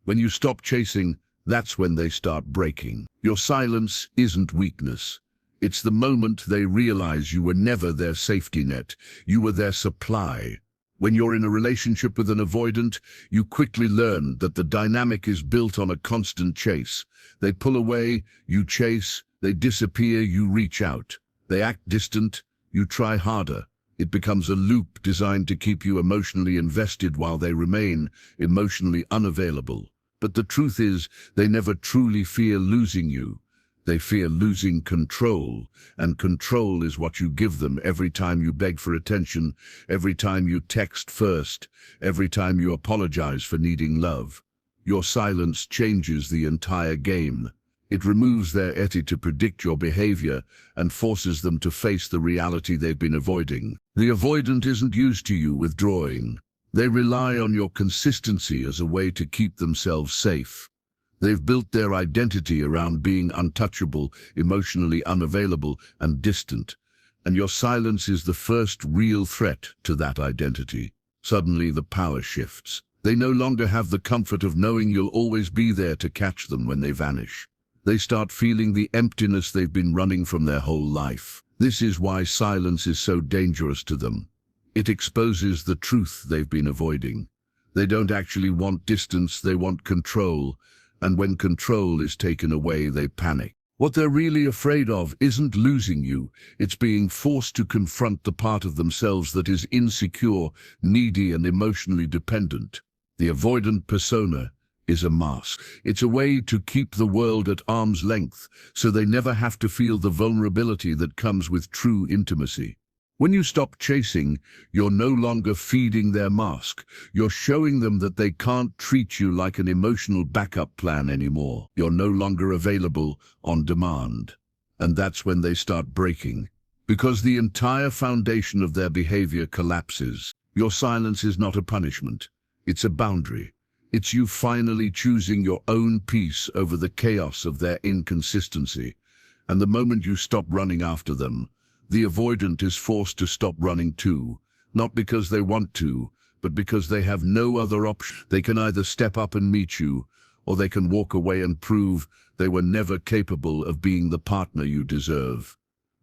When you stop chasing, that's when they start breaking. Your silence isn't weakness. It's the moment they realize you were never their safety net. You were their supply. When you're in a relationship with an avoidant, you quickly learn that the dynamic is built on a constant chase. They pull away, you chase. They disappear, you reach out. They act distant, you try harder. It becomes a loop designed to keep you emotionally invested while they remain emotionally unavailable. But the truth is, they never truly fear losing you. They fear losing control, and control is what you give them every time you beg for attention, every time you text first, every time you apologize for needing love. Your silence changes the entire game. It removes their ability to predict your behavior and forces them to face the reality they've been avoiding. The avoidant isn't used to you withdrawing. They rely on your consistency as a way to keep themselves safe. They've built their identity around being untouchable, emotionally unavailable, and distant. And your silence is the first real threat to that identity. Suddenly the power shifts. They no longer have the comfort of knowing you'll always be there to catch them when they vanish. They start feeling the emptiness they've been running from their whole life. This is why silence is so dangerous to them. It exposes the truth they've been avoiding. They don't actually want distance, they want control. And when control is taken away, they panic. What they're really afraid of isn't losing you. It's being forced to confront the part of themselves that is insecure, needy, and emotionally dependent. The avoidant persona is a mask. It's a way to keep the world at arm's length, so they never have to feel the vulnerability that comes with true intimacy. When you stop chasing, you're no longer feeding their mask. You're showing them that they can't treat you like an emotional backup plan anymore. You're no longer available on demand. And that's when they start breaking, because the entire foundation of their behavior collapses. Your silence is not a punishment. It's a boundary. It's you finally choosing your own peace over the chaos of their inconsistency. And the moment you stop running after them, the avoidant is forced to stop running too, not because they want to, but because they have no other option. They can either step up and meet you, or they can walk away and prove they were never capable of being the partner you deserve.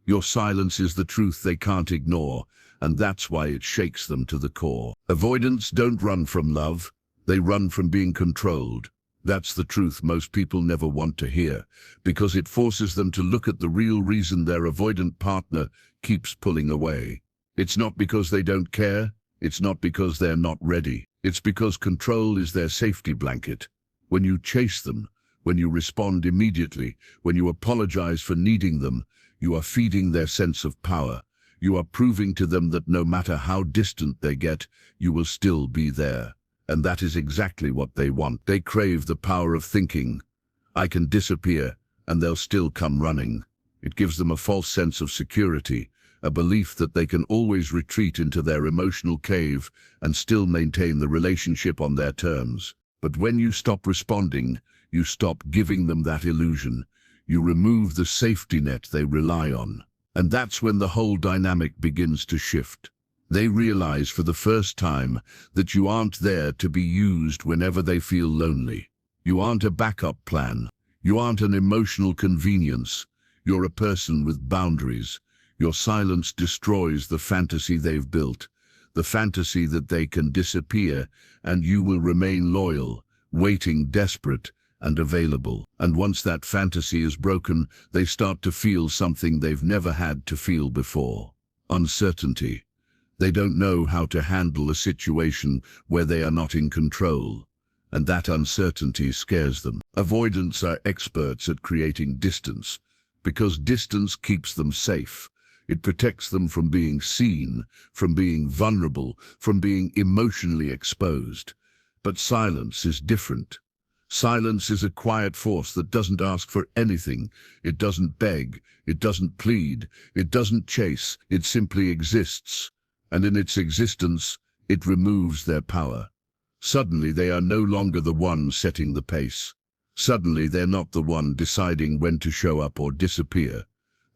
Your silence is the truth they can't ignore, and that's why it shakes them to the core. Avoidants don't run from love, they run from being controlled. That's the truth most people never want to hear, because it forces them to look at the real reason their avoidant partner keeps pulling away. It's not because they don't care, it's not because they're not ready. It's because control is their safety blanket. When you chase them, when you respond immediately, when you apologize for needing them, you are feeding their sense of power. You are proving to them that no matter how distant they get, you will still be there. And that is exactly what they want. They crave the power of thinking, I can disappear, and they'll still come running. It gives them a false sense of security, a belief that they can always retreat into their emotional cave and still maintain the relationship on their terms. But when you stop responding, you stop giving them that illusion. You remove the safety net they rely on. And that's when the whole dynamic begins to shift. They realize for the first time that you aren't there to be used whenever they feel lonely. You aren't a backup plan. You aren't an emotional convenience. You're a person with boundaries. Your silence destroys the fantasy they've built, the fantasy that they can disappear and you will remain loyal, waiting, desperate, and available. And once that fantasy is broken, they start to feel something they've never had to feel before: uncertainty. They don't know how to handle a situation where they are not in control, and that uncertainty scares them. Avoidants are experts at creating distance, because distance keeps them safe. It protects them from being seen, from being vulnerable, from being emotionally exposed. But silence is different. Silence is a quiet force that doesn't ask for anything. It doesn't beg, it doesn't plead, it doesn't chase, it simply exists. And in its existence, it removes their power. Suddenly they are no longer the one setting the pace. Suddenly they're not the one deciding when to show up or disappear.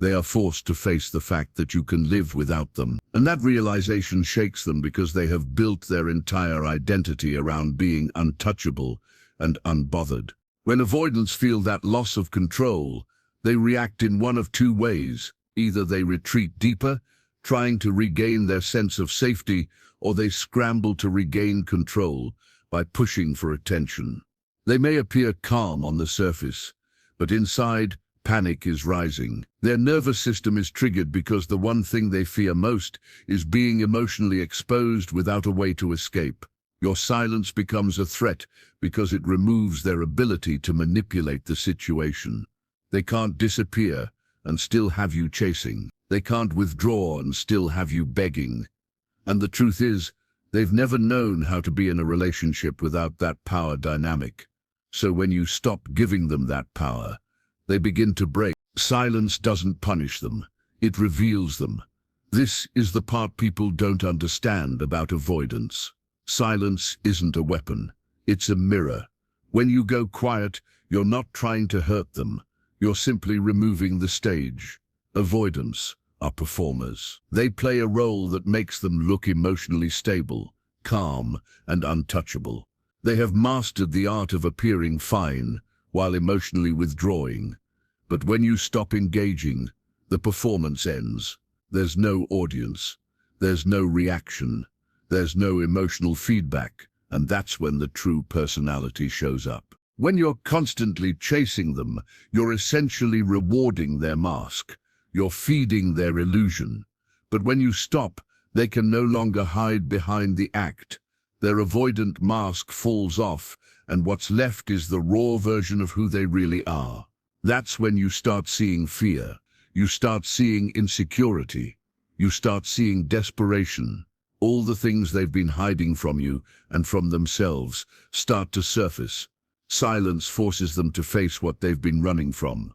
They are forced to face the fact that you can live without them. And that realization shakes them because they have built their entire identity around being untouchable, and unbothered. When avoidants feel that loss of control, they react in one of two ways. Either they retreat deeper, trying to regain their sense of safety, or they scramble to regain control by pushing for attention. They may appear calm on the surface, but inside, panic is rising. Their nervous system is triggered because the one thing they fear most is being emotionally exposed without a way to escape. Your silence becomes a threat because it removes their ability to manipulate the situation. They can't disappear and still have you chasing. They can't withdraw and still have you begging. And the truth is, they've never known how to be in a relationship without that power dynamic. So when you stop giving them that power, they begin to break. Silence doesn't punish them, it reveals them. This is the part people don't understand about avoidance. Silence isn't a weapon, it's a mirror. When you go quiet, you're not trying to hurt them, you're simply removing the stage. Avoidants are performers. They play a role that makes them look emotionally stable, calm, and untouchable. They have mastered the art of appearing fine while emotionally withdrawing. But when you stop engaging, the performance ends. There's no audience. There's no reaction. There's no emotional feedback. And that's when the true personality shows up. When you're constantly chasing them, you're essentially rewarding their mask. You're feeding their illusion. But when you stop, they can no longer hide behind the act. Their avoidant mask falls off, and what's left is the raw version of who they really are. That's when you start seeing fear. You start seeing insecurity. You start seeing desperation. All the things they've been hiding from you and from themselves start to surface. Silence forces them to face what they've been running from.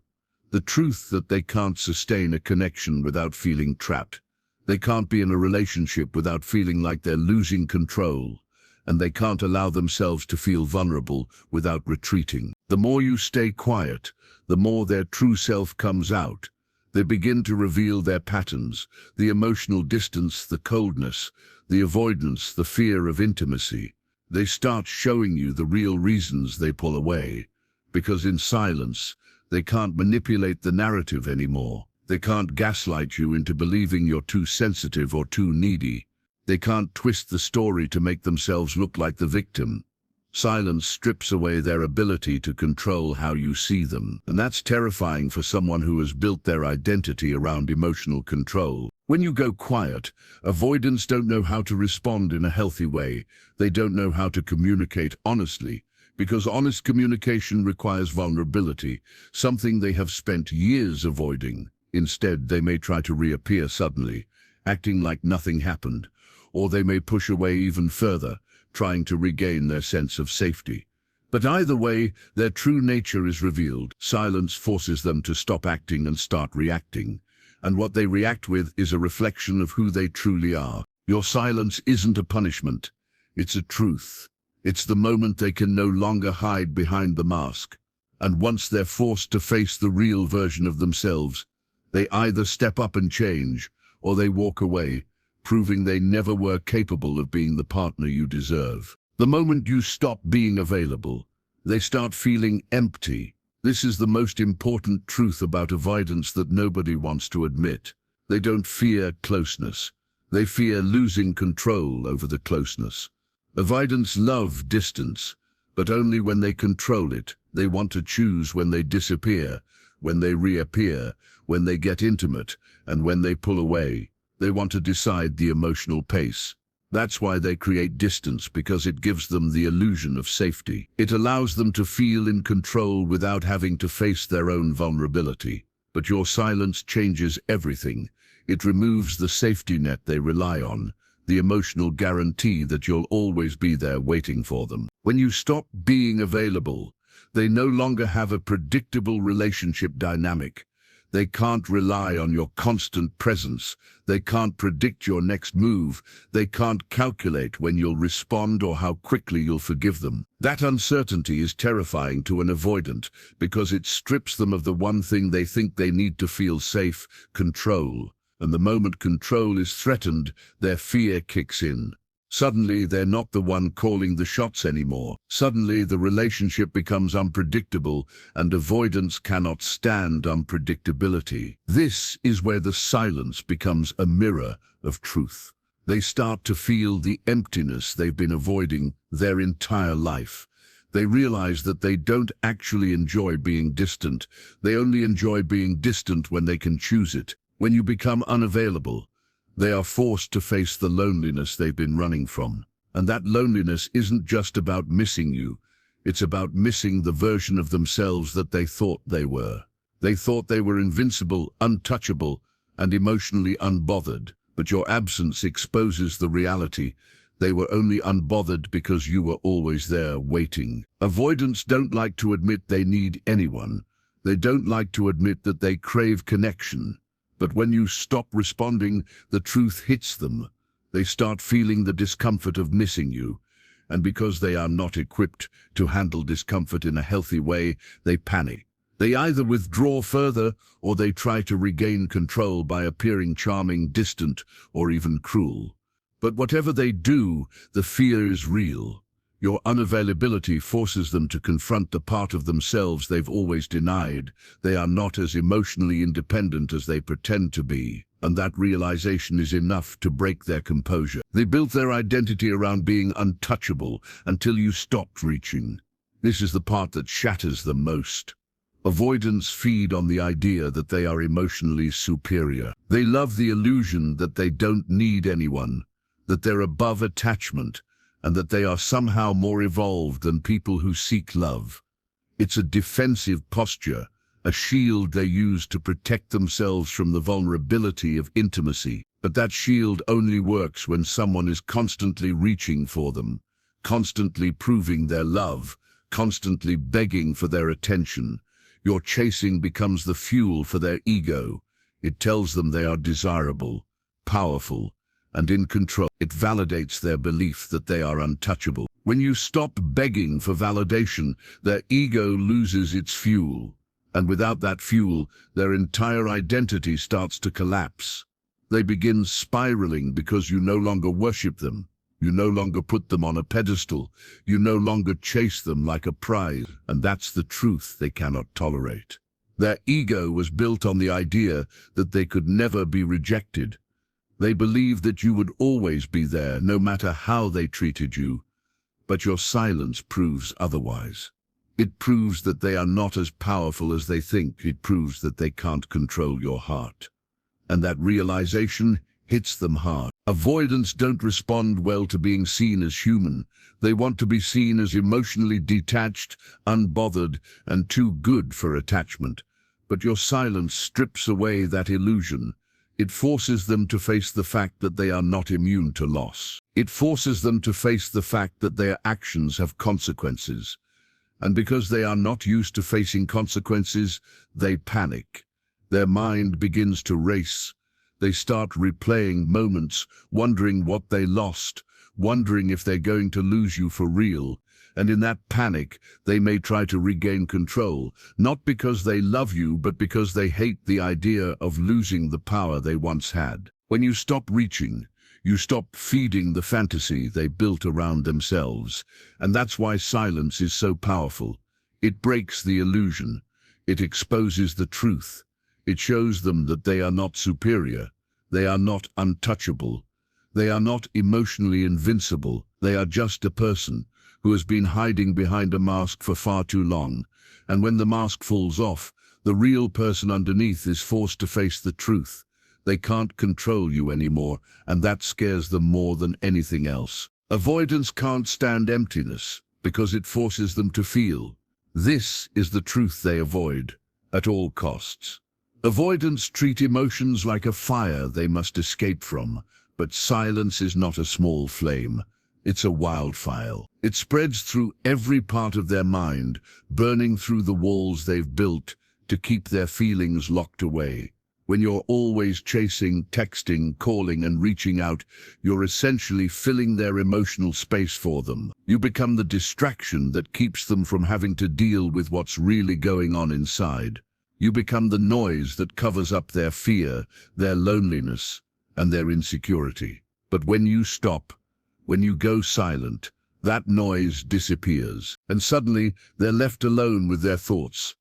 The truth that they can't sustain a connection without feeling trapped. They can't be in a relationship without feeling like they're losing control. And they can't allow themselves to feel vulnerable without retreating. The more you stay quiet, the more their true self comes out. They begin to reveal their patterns, the emotional distance, the coldness, the avoidance, the fear of intimacy. They start showing you the real reasons they pull away. Because in silence, they can't manipulate the narrative anymore. They can't gaslight you into believing you're too sensitive or too needy. They can't twist the story to make themselves look like the victim. Silence strips away their ability to control how you see them. And that's terrifying for someone who has built their identity around emotional control. When you go quiet, avoidants don't know how to respond in a healthy way. They don't know how to communicate honestly, because honest communication requires vulnerability, something they have spent years avoiding. Instead, they may try to reappear suddenly, acting like nothing happened, or they may push away even further, trying to regain their sense of safety. But either way, their true nature is revealed. Silence forces them to stop acting and start reacting. And what they react with is a reflection of who they truly are. Your silence isn't a punishment. It's a truth. It's the moment they can no longer hide behind the mask. And once they're forced to face the real version of themselves, they either step up and change, or they walk away, proving they never were capable of being the partner you deserve. The moment you stop being available, they start feeling empty. This is the most important truth about avoidance that nobody wants to admit. They don't fear closeness. They fear losing control over the closeness. Avoidants love distance, but only when they control it. They want to choose when they disappear, when they reappear, when they get intimate, and when they pull away. They want to decide the emotional pace. That's why they create distance, because it gives them the illusion of safety. It allows them to feel in control without having to face their own vulnerability. But your silence changes everything. It removes the safety net they rely on, the emotional guarantee that you'll always be there waiting for them. When you stop being available, they no longer have a predictable relationship dynamic. They can't rely on your constant presence. They can't predict your next move. They can't calculate when you'll respond or how quickly you'll forgive them. That uncertainty is terrifying to an avoidant because it strips them of the one thing they think they need to feel safe: control. And the moment control is threatened, their fear kicks in. Suddenly, they're not the one calling the shots anymore. Suddenly, the relationship becomes unpredictable, and avoidance cannot stand unpredictability. This is where the silence becomes a mirror of truth. They start to feel the emptiness they've been avoiding their entire life. They realize that they don't actually enjoy being distant. They only enjoy being distant when they can choose it. When you become unavailable, they are forced to face the loneliness they've been running from. And that loneliness isn't just about missing you. It's about missing the version of themselves that they thought they were. They thought they were invincible, untouchable, and emotionally unbothered. But your absence exposes the reality. They were only unbothered because you were always there waiting. Avoidants don't like to admit they need anyone. They don't like to admit that they crave connection. But when you stop responding, the truth hits them. They start feeling the discomfort of missing you. And because they are not equipped to handle discomfort in a healthy way, they panic. They either withdraw further or they try to regain control by appearing charming, distant, or even cruel. But whatever they do, the fear is real. Your unavailability forces them to confront the part of themselves they've always denied. They are not as emotionally independent as they pretend to be, and that realization is enough to break their composure. They built their identity around being untouchable until you stopped reaching. This is the part that shatters them most. Avoidants feed on the idea that they are emotionally superior. They love the illusion that they don't need anyone, that they're above attachment, and that they are somehow more evolved than people who seek love. It's a defensive posture, a shield they use to protect themselves from the vulnerability of intimacy. But that shield only works when someone is constantly reaching for them, constantly proving their love, constantly begging for their attention. Your chasing becomes the fuel for their ego. It tells them they are desirable, powerful, and in control. It validates their belief that they are untouchable. When you stop begging for validation, their ego loses its fuel. And without that fuel, their entire identity starts to collapse. They begin spiraling because you no longer worship them. You no longer put them on a pedestal. You no longer chase them like a prize. And that's the truth they cannot tolerate. Their ego was built on the idea that they could never be rejected. They believed that you would always be there, no matter how they treated you. But your silence proves otherwise. It proves that they are not as powerful as they think. It proves that they can't control your heart. And that realization hits them hard. Avoidants don't respond well to being seen as human. They want to be seen as emotionally detached, unbothered, and too good for attachment. But your silence strips away that illusion. It forces them to face the fact that they are not immune to loss. It forces them to face the fact that their actions have consequences. And because they are not used to facing consequences, they panic. Their mind begins to race. They start replaying moments, wondering what they lost, wondering if they're going to lose you for real. And in that panic, they may try to regain control, not because they love you, but because they hate the idea of losing the power they once had. When you stop reaching, you stop feeding the fantasy they built around themselves. And that's why silence is so powerful. It breaks the illusion. It exposes the truth. It shows them that they are not superior. They are not untouchable. They are not emotionally invincible. They are just a person who has been hiding behind a mask for far too long. And when the mask falls off, the real person underneath is forced to face the truth. They can't control you anymore, and that scares them more than anything else. Avoidants can't stand emptiness because it forces them to feel. This is the truth they avoid at all costs. Avoidants treat emotions like a fire they must escape from, but silence is not a small flame. It's a wildfire. It spreads through every part of their mind, burning through the walls they've built to keep their feelings locked away. When you're always chasing, texting, calling, and reaching out, you're essentially filling their emotional space for them. You become the distraction that keeps them from having to deal with what's really going on inside. You become the noise that covers up their fear, their loneliness, and their insecurity. But when you stop, When you go silent, that noise disappears, and suddenly they're left alone with their thoughts.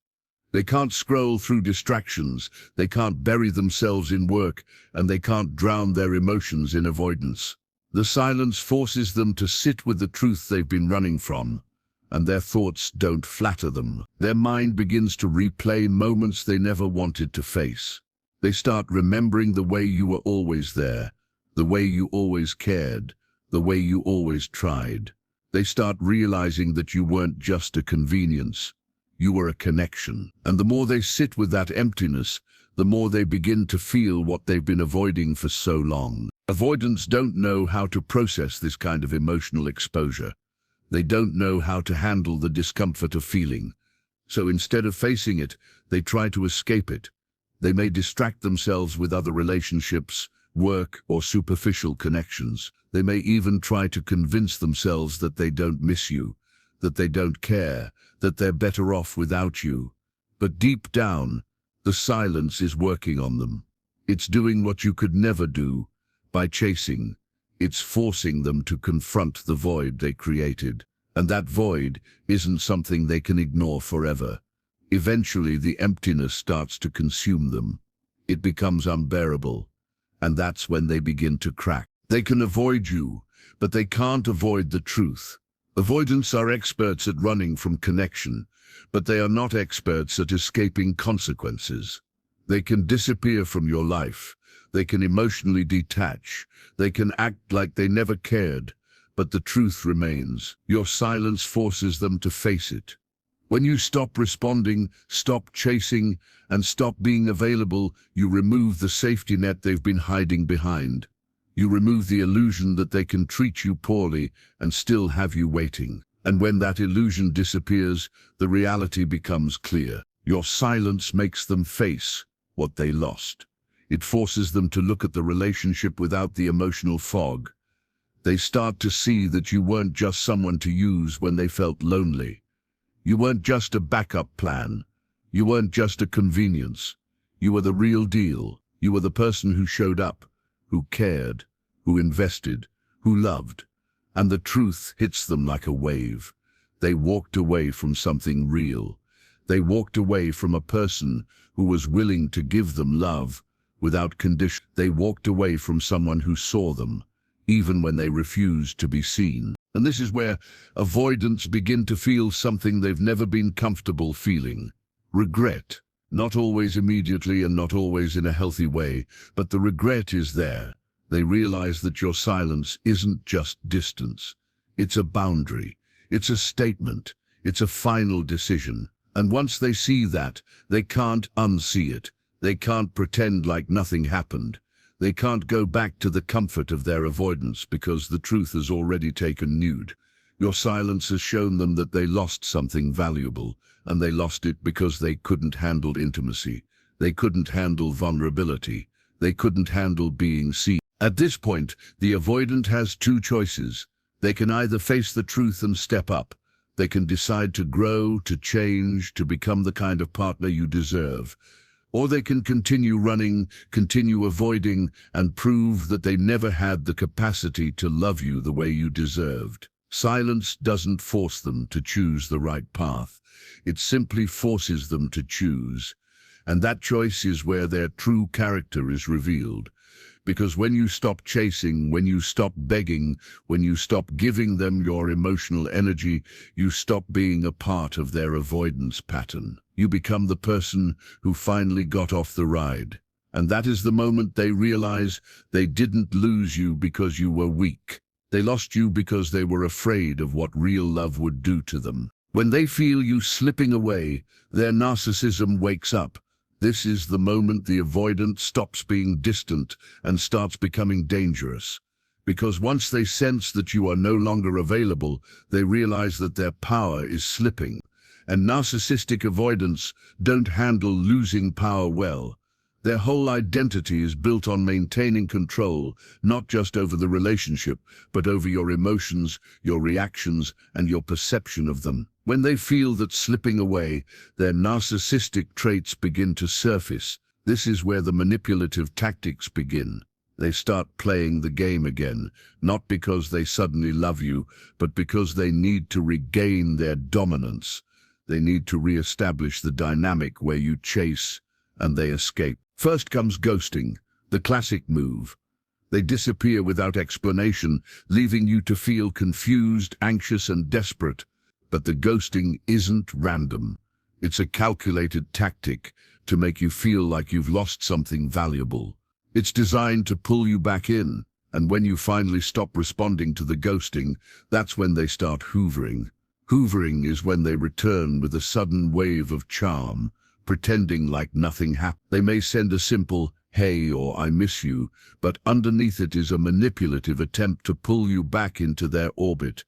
They can't scroll through distractions, they can't bury themselves in work, and they can't drown their emotions in avoidance. The silence forces them to sit with the truth they've been running from, and their thoughts don't flatter them. Their mind begins to replay moments they never wanted to face. They start remembering the way you were always there, the way you always cared, the way you always tried. They start realizing that you weren't just a convenience, you were a connection. And the more they sit with that emptiness, the more they begin to feel what they've been avoiding for so long. Avoidants don't know how to process this kind of emotional exposure. They don't know how to handle the discomfort of feeling. So instead of facing it, they try to escape it. They may distract themselves with other relationships, work, or superficial connections. They may even try to convince themselves that they don't miss you, that they don't care, that they're better off without you. But deep down, the silence is working on them. It's doing what you could never do. By chasing, it's forcing them to confront the void they created. And that void isn't something they can ignore forever. Eventually, the emptiness starts to consume them. It becomes unbearable, and that's when they begin to crack. They can avoid you, but they can't avoid the truth. Avoidants are experts at running from connection, but they are not experts at escaping consequences. They can disappear from your life. They can emotionally detach. They can act like they never cared, but the truth remains. Your silence forces them to face it. When you stop responding, stop chasing, and stop being available, you remove the safety net they've been hiding behind. You remove the illusion that they can treat you poorly and still have you waiting. And when that illusion disappears, the reality becomes clear. Your silence makes them face what they lost. It forces them to look at the relationship without the emotional fog. They start to see that you weren't just someone to use when they felt lonely. You weren't just a backup plan. You weren't just a convenience. You were the real deal. You were the person who showed up, who cared, who invested, who loved. And the truth hits them like a wave. They walked away from something real. They walked away from a person who was willing to give them love without condition. They walked away from someone who saw them, even when they refused to be seen. And this is where avoidants begin to feel something they've never been comfortable feeling. Regret. Not always immediately and not always in a healthy way, but the regret is there. They realize that your silence isn't just distance. It's a boundary. It's a statement. It's a final decision. And once they see that, they can't unsee it. They can't pretend like nothing happened. They can't go back to the comfort of their avoidance because the truth has already taken nude. Your silence has shown them that they lost something valuable, and they lost it because they couldn't handle intimacy. They couldn't handle vulnerability. They couldn't handle being seen. At this point, the avoidant has two choices. They can either face the truth and step up. They can decide to grow, to change, to become the kind of partner you deserve. Or they can continue running, continue avoiding, and prove that they never had the capacity to love you the way you deserved. Silence doesn't force them to choose the right path. It simply forces them to choose. And that choice is where their true character is revealed. Because when you stop chasing, when you stop begging, when you stop giving them your emotional energy, you stop being a part of their avoidance pattern. You become the person who finally got off the ride. And that is the moment they realize they didn't lose you because you were weak. They lost you because they were afraid of what real love would do to them. When they feel you slipping away, their narcissism wakes up. This is the moment the avoidant stops being distant and starts becoming dangerous. Because once they sense that you are no longer available, they realize that their power is slipping. And narcissistic avoidants don't handle losing power well. Their whole identity is built on maintaining control, not just over the relationship, but over your emotions, your reactions, and your perception of them. When they feel that slipping away, their narcissistic traits begin to surface. This is where the manipulative tactics begin. They start playing the game again, not because they suddenly love you, but because they need to regain their dominance. They need to re-establish the dynamic where you chase and they escape. First comes ghosting, the classic move. They disappear without explanation, leaving you to feel confused, anxious, and desperate. But the ghosting isn't random. It's a calculated tactic to make you feel like you've lost something valuable. It's designed to pull you back in, and when you finally stop responding to the ghosting, that's when they start hoovering. Hoovering is when they return with a sudden wave of charm, pretending like nothing happened. They may send a simple, "Hey," or "I miss you," but underneath it is a manipulative attempt to pull you back into their orbit.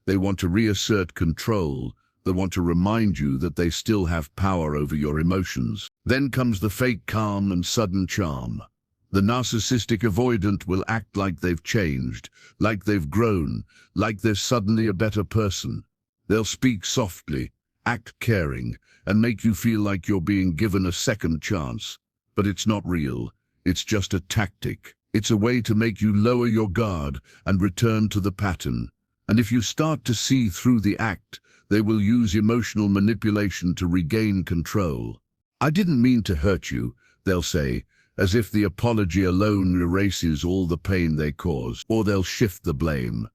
They want to reassert control. They want to remind you that they still have power over your emotions. Then comes the fake calm and sudden charm. The narcissistic avoidant will act like they've changed, like they've grown, like they're suddenly a better person. They'll speak softly, act caring, and make you feel like you're being given a second chance. But it's not real. It's just a tactic. It's a way to make you lower your guard and return to the pattern. And if you start to see through the act, they will use emotional manipulation to regain control. "I didn't mean to hurt you," they'll say, as if the apology alone erases all the pain they caused. Or they'll shift the blame.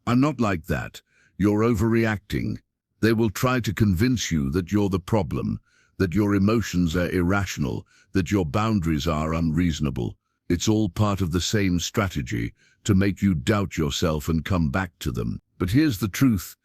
"I'm not like that. You're overreacting." They will try to convince you that you're the problem, that your emotions are irrational, that your boundaries are unreasonable. It's all part of the same strategy, to make you doubt yourself and come back to them. But here's the truth.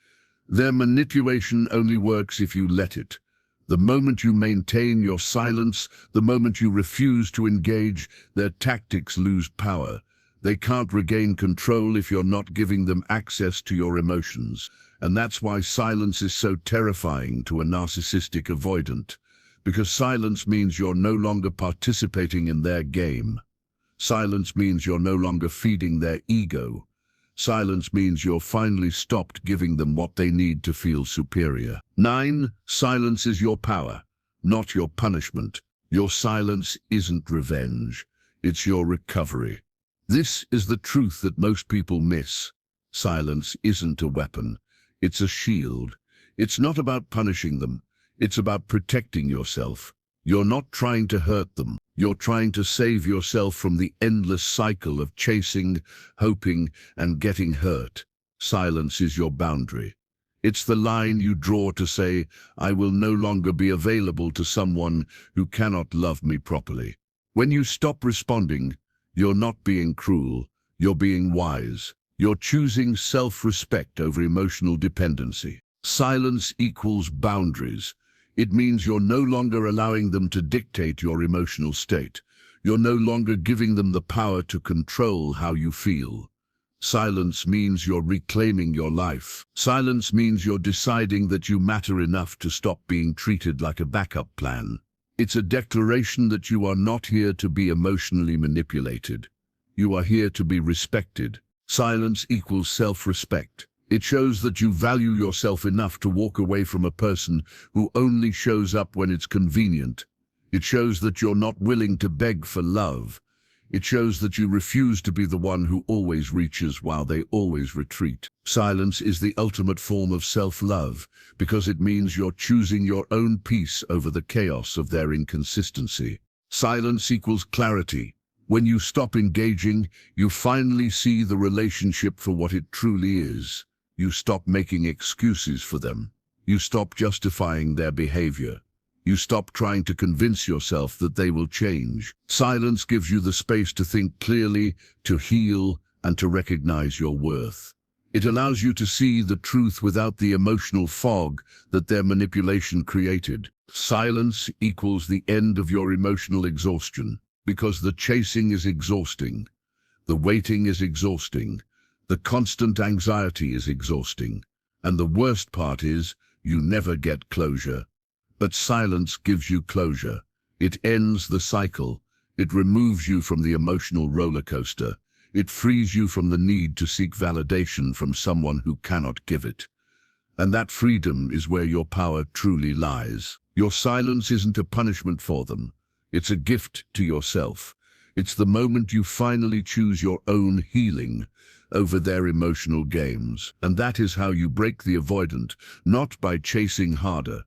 Their manipulation only works if you let it. The moment you maintain your silence, the moment you refuse to engage, their tactics lose power. They can't regain control if you're not giving them access to your emotions. And that's why silence is so terrifying to a narcissistic avoidant. Because silence means you're no longer participating in their game. Silence means you're no longer feeding their ego. Silence means you're finally stopped giving them what they need to feel superior. 9. Silence is your power, not your punishment. Your silence isn't revenge. It's your recovery. This is the truth that most people miss. Silence isn't a weapon. It's a shield. It's not about punishing them. It's about protecting yourself. You're not trying to hurt them. You're trying to save yourself from the endless cycle of chasing, hoping, and getting hurt. Silence is your boundary. It's the line you draw to say, "I will no longer be available to someone who cannot love me properly." When you stop responding, you're not being cruel. You're being wise. You're choosing self-respect over emotional dependency. Silence equals boundaries. It means you're no longer allowing them to dictate your emotional state. You're no longer giving them the power to control how you feel. Silence means you're reclaiming your life. Silence means you're deciding that you matter enough to stop being treated like a backup plan. It's a declaration that you are not here to be emotionally manipulated. You are here to be respected. Silence equals self-respect. It shows that you value yourself enough to walk away from a person who only shows up when it's convenient. It shows that you're not willing to beg for love. It shows that you refuse to be the one who always reaches while they always retreat. Silence is the ultimate form of self-love because it means you're choosing your own peace over the chaos of their inconsistency. Silence equals clarity. When you stop engaging, you finally see the relationship for what it truly is. You stop making excuses for them. You stop justifying their behavior. You stop trying to convince yourself that they will change. Silence gives you the space to think clearly, to heal, and to recognize your worth. It allows you to see the truth without the emotional fog that their manipulation created. Silence equals the end of your emotional exhaustion, because the chasing is exhausting. The waiting is exhausting. The constant anxiety is exhausting. And the worst part is, you never get closure. But silence gives you closure. It ends the cycle. It removes you from the emotional roller coaster. It frees you from the need to seek validation from someone who cannot give it. And that freedom is where your power truly lies. Your silence isn't a punishment for them. It's a gift to yourself. It's the moment you finally choose your own healing over their emotional games. And that is how you break the avoidant, not by chasing harder,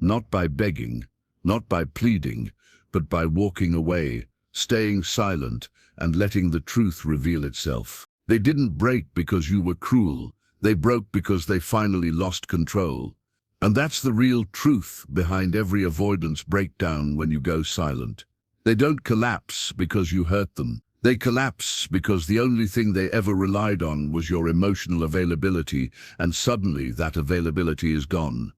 not by begging, not by pleading, but by walking away, staying silent, and letting the truth reveal itself. They didn't break because you were cruel. They broke because they finally lost control. And that's the real truth behind every avoidance breakdown when you go silent. They don't collapse because you hurt them. They collapse because the only thing they ever relied on was your emotional availability, and suddenly that availability is gone.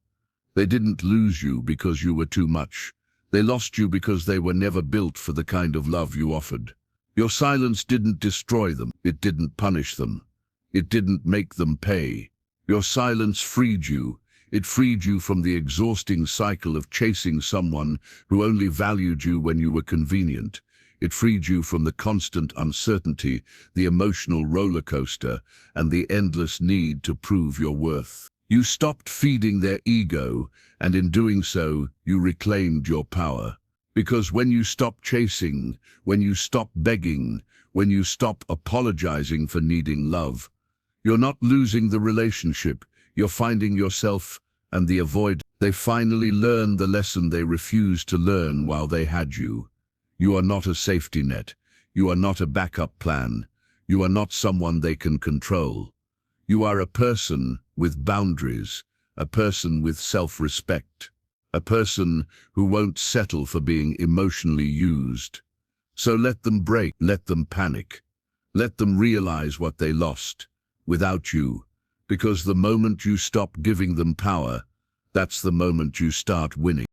They didn't lose you because you were too much. They lost you because they were never built for the kind of love you offered. Your silence didn't destroy them. It didn't punish them. It didn't make them pay. Your silence freed you. It freed you from the exhausting cycle of chasing someone who only valued you when you were convenient. It freed you from the constant uncertainty, the emotional roller coaster, and the endless need to prove your worth. You stopped feeding their ego, and in doing so, you reclaimed your power. Because when you stop chasing, when you stop begging, when you stop apologizing for needing love, you're not losing the relationship, you're finding yourself. And the avoid, they finally learn the lesson they refused to learn while they had you. You are not a safety net. You are not a backup plan. You are not someone they can control. You are a person with boundaries, a person with self-respect, a person who won't settle for being emotionally used. So let them break, let them panic, let them realize what they lost without you. Because the moment you stop giving them power, that's the moment you start winning.